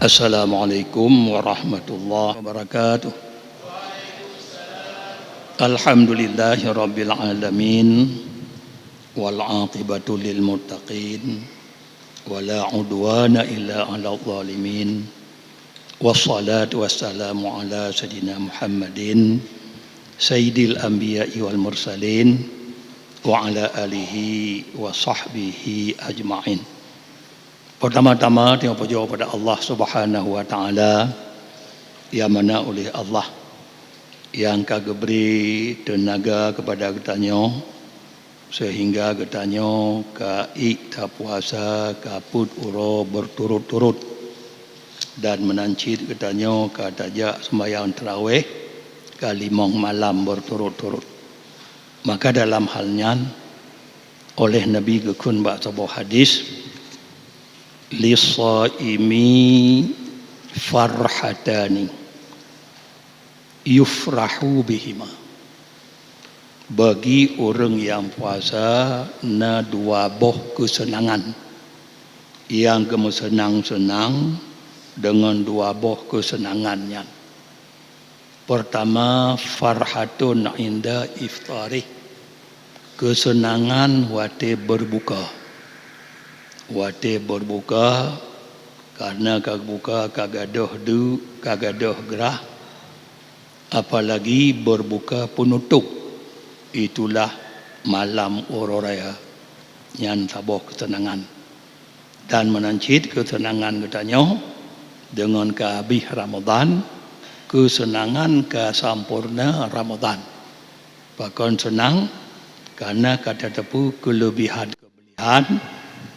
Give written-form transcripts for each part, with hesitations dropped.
Assalamualaikum warahmatullahi wabarakatuh. Alhamdulillahi rabbil alamin wal aqibatu lil muttaqin wala udwana illa 'alal zalimin. Wassalatu wassalamu ala sayyidina Muhammadin sayyidil anbiya'i wal mursalin wa ala alihi wa sahbihi ajma'in. Pertama-tama terima puji kepada Allah Subhanahu wa taala yang mana oleh Allah yang kagak beri tenaga kepada kitanya sehingga kitanya ka ikta puasa kaput uro berturut-turut dan menancit kitanya ka tajak sembahyang tarawih ka 5 malam berturut-turut. Maka dalam halnya oleh Nabi gekun bak sebuah hadis lisaimi farhatani yufrahu bihima, bagi orang yang puasa na dua boh kesenangan yang kamu senang-senang dengan dua boh kesenangannya. Pertama, farhatun inda iftari, kesenangan waktu berbuka. Waktu berbuka karena kagak buka kagadoh du kagadoh gerah, apalagi berbuka penutup, itulah malam ororaya yang saboh kesenangan dan menancit kesenangan katanya dengan kehabis Ramadan, kesenangan ke sampurna Ramadan. Bahkan senang karena kata tepu kelebihan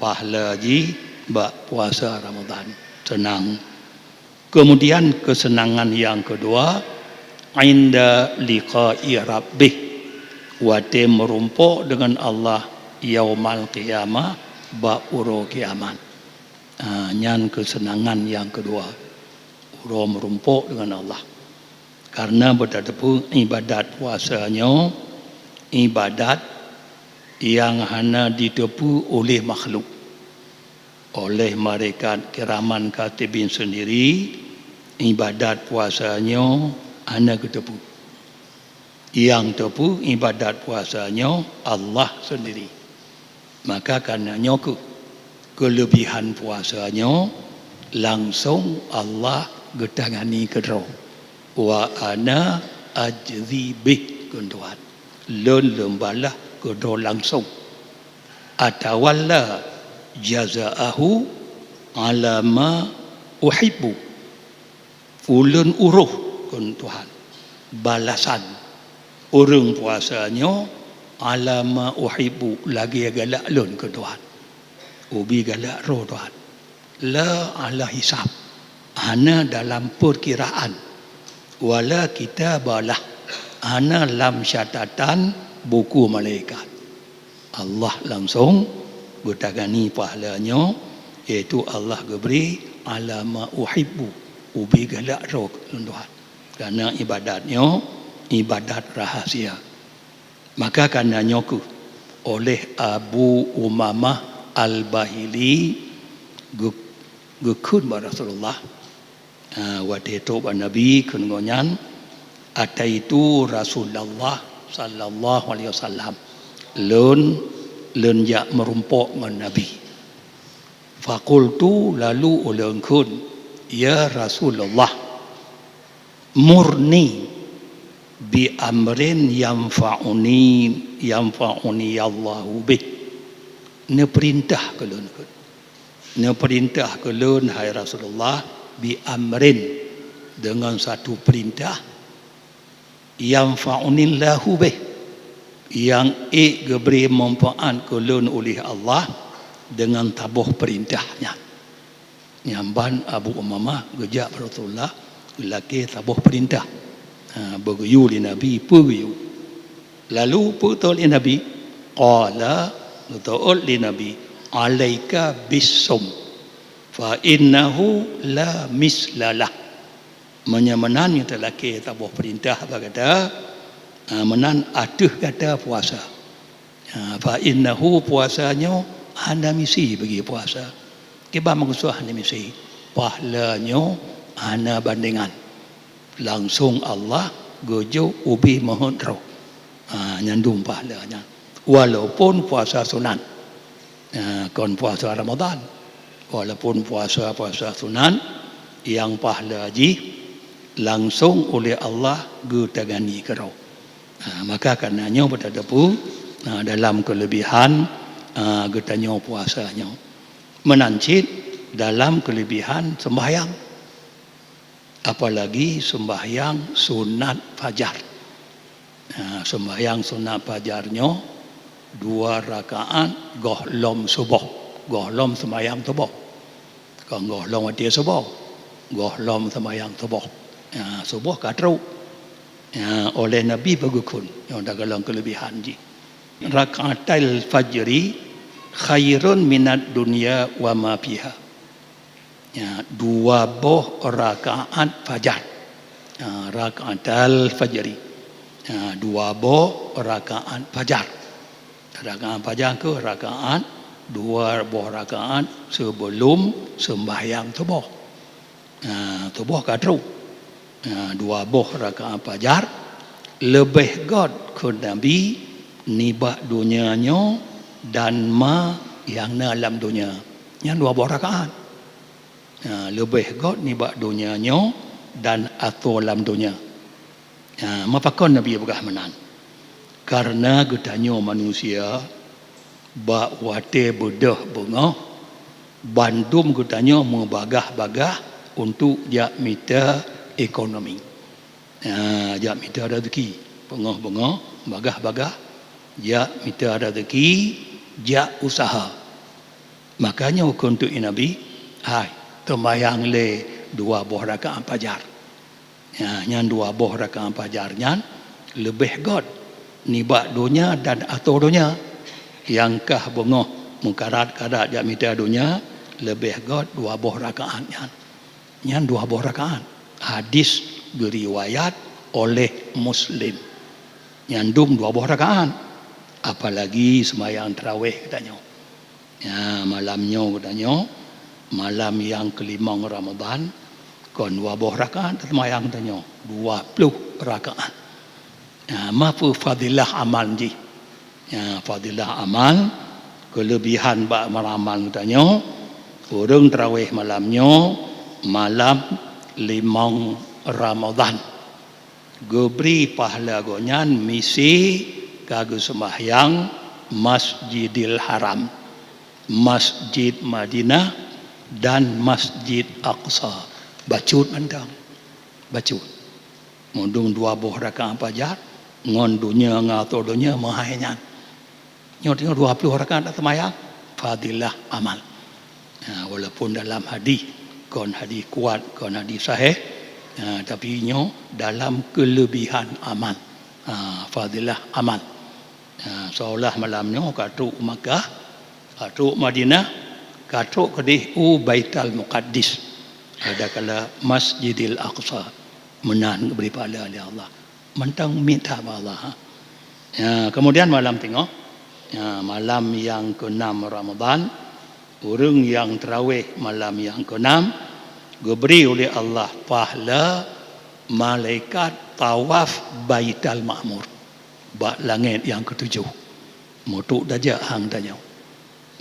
pahala haji bak puasa Ramadan, senang. Kemudian kesenangan yang kedua, inda liqa'i rabbih, wate merumpuk dengan Allah yaumal qiyamah bak uro kiamat. Nyan kesenangan yang kedua, uro merumpuk dengan Allah. Karena bertepuk ibadat puasanya ibadat yang hanya ditepu oleh makhluk, oleh malaikat kiraman katibin sendiri. Ibadat puasanya hanya ketepu, yang tepu ibadat puasanya Allah sendiri. Maka karena nyoku kelebihan puasanya langsung Allah getangani kedro wa ana ajzi bih kuntuhan lembalah kedua langsung atawalla jazaahu ala ma uhibbu, ulun uruh kun Tuhan balasan orang puasanya ala ma uhibbu, lagi galak lun ke Tuhan ubi galak roh Tuhan la ala hisab, hana dalam perkiraan wala kita balah, hana lam syatatan buku malaikat. Allah langsung bertagani pahalanya, iaitu Allah beri alama uhibbu, ubi galak roh Tuhan. Karena ibadatnya ibadat rahasia. Maka karena nyoku oleh Abu Umamah Al-Bahili gekun ba Rasulullah waktu itu Nabi kungonyan ataitu Rasulullah sallallahu alaihi wasallam lun jak merumpuk dengan Nabi. Fakultu, lalu ulun kun ya Rasulullah murni bi amrin yanfa'uni Allahu bih, ne perintah ke lun kun, ne perintah ke lun hai Rasulullah bi amrin, dengan satu perintah yang fa'unillahu bih, yang geberi manfaat kulun oleh Allah dengan tabuh perintahnya. Nyamban Abu Umamah gejak Rasulullah laki tabuh perintah berguyu li Nabi perguyu. Lalu putul li Nabi qala putul li Nabi alaika bisum fa innahu la mislalah, menyamanan yang terlaki tabuh perintah berkata menan atuh kata puasa. Fa innahu puasanya handa misi bagi puasa. Kiba mengusuh handa misi. pahalanya ana bandingan. Langsung Allah gojo ubi mohon roh. Nyandung pahalanya. Walaupun puasa sunat. Kon puasa Ramadan. Walaupun puasa sunat yang pahala haji langsung oleh Allah getagani kerau. Maka karenanya pada depu dalam kelebihan getanya puasanya. Menancit dalam kelebihan sembahyang. Apalagi sembahyang sunat fajar. Sembahyang sunat fajarnya 2 rakaat gohlom subuh. Gohlom sembahyang subuh. Kan gohlom mati subuh. Gohlom sembahyang subuh. Subuh katru. Oleh Nabi bagukun yang dalam kelebihan ji. Rakaatil fajri khairun minad dunya wa ma fiha. 2 boh rakaat fajar. Rakaatil fajri. 2 boh rakaat fajar. Rakaat fajar ke rakaat 2 boh rakaat sebelum sembahyang subuh. Subuh katru. 2 boh rakaat fajar lebih god ke Nabi nibak dunianya dan ma yang dalam dunia. Yang 2 boh rakaat. Lebih god nibak dunianya dan atau dalam dunia. Mapakon Nabi berkahmanan. Karena getanya manusia bak wate bedah bunga bandum getanya membagah-bagah untuk jak mita ekonomi. Jak mita rezeki. Bunga-bunga bagah-bagah jak mita rezeki, jak usaha. Makanya untuk Nabi, tembayang le 2 boh rakaat fajar. Yang 2 boh rakaat fajarnya lebih god nibak dunia dan atau dunia. Yang kah bunga mengkarat-karat jak mita dunia lebih god 2 boh rakaatnya. Yang 2 boh rakaat. Hadis diriwayat oleh Muslim. Nyandung 2 boh rakaat. Apalagi sembahyang tarawih katanya. Malamnya katanya, malam yang ke-5 Ramadan, kon 2 boh rakaat sembahyang katanya 20 rakaat. Mafu fadilah amal ji. Fadilah amal kelebihan bak meramal katanya orang tarawih malamnya malam 5 Ramadan. Geberi pahala gonyan misi kagak sembahyang Masjidil Haram, Masjid Madinah dan Masjid Aqsa. Bacut mandang. Bacut. Mundung 2 boh rakaat fajar ngon dunia ngatur dunia mahainya. Nyo 20 rakaat sembahyang fadilah amal. Walaupun dalam hadis kon hadis kuat, kon hadis sahih, tapi nyo dalam kelebihan amal. Fadilah amal. Seolah malamnya katruk Makkah, katruk Madinah, katruk kedih Baitul Muqaddis. Ada kala Masjidil Aqsa menan beri pahala oleh Allah. Mentang minta Allah. Kemudian malam tengok, malam yang ke-6 Ramadan, orang yang tarawih malam yang ke-6 diberi oleh Allah pahala malaikat tawaf Baitul Ma'mur. Bak langit yang ke-7. Mutuk dajak hang tanya.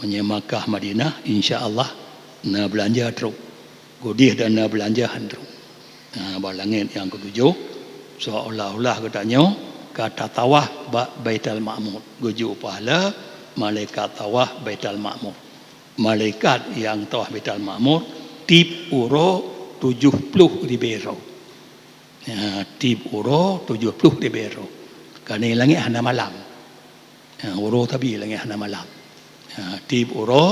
Menyemakkah Madinah insya-Allah na belanja teruk. Godih dan na belanja teruk. Bak langit yang ke-7 seolah-olah katanya kata tawaf Baitul Ma'mur. Guju pahala malaikat tawaf Baitul Ma'mur. Malaikat yang tawaf Baitul Ma'mur tip uro 70 ribu. Tip uro 70 ribu. Karena langit hana malam. Uro tapi langit hana malam. Tip uro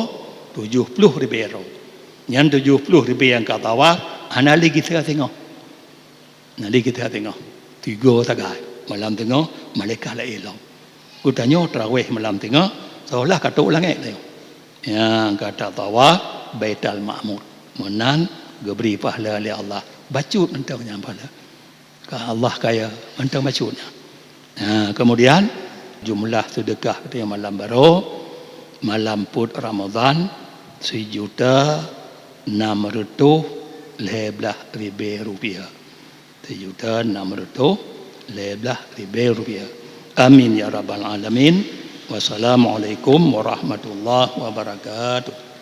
70 ribu. Yang 70 ribu yang kata tawaf hana lagi kita tengok. Nanti kita tengok 3 tagai malam tengok malaikat la ilang. Kutanya tarawih malam tengok seolah katuk langit tengok. Yang kata tawaf Baitul Ma'mur. Menan geberi pahala oleh Allah. Bacut mentangnya pahala. Allah kaya mentang bacutnya. Kemudian jumlah sedekah katanya malam baru, malam put Ramadan 1,5 612 rupiah. 712 rupiah. Amin ya rabbal alamin. Wassalamualaikum warahmatullahi wabarakatuh.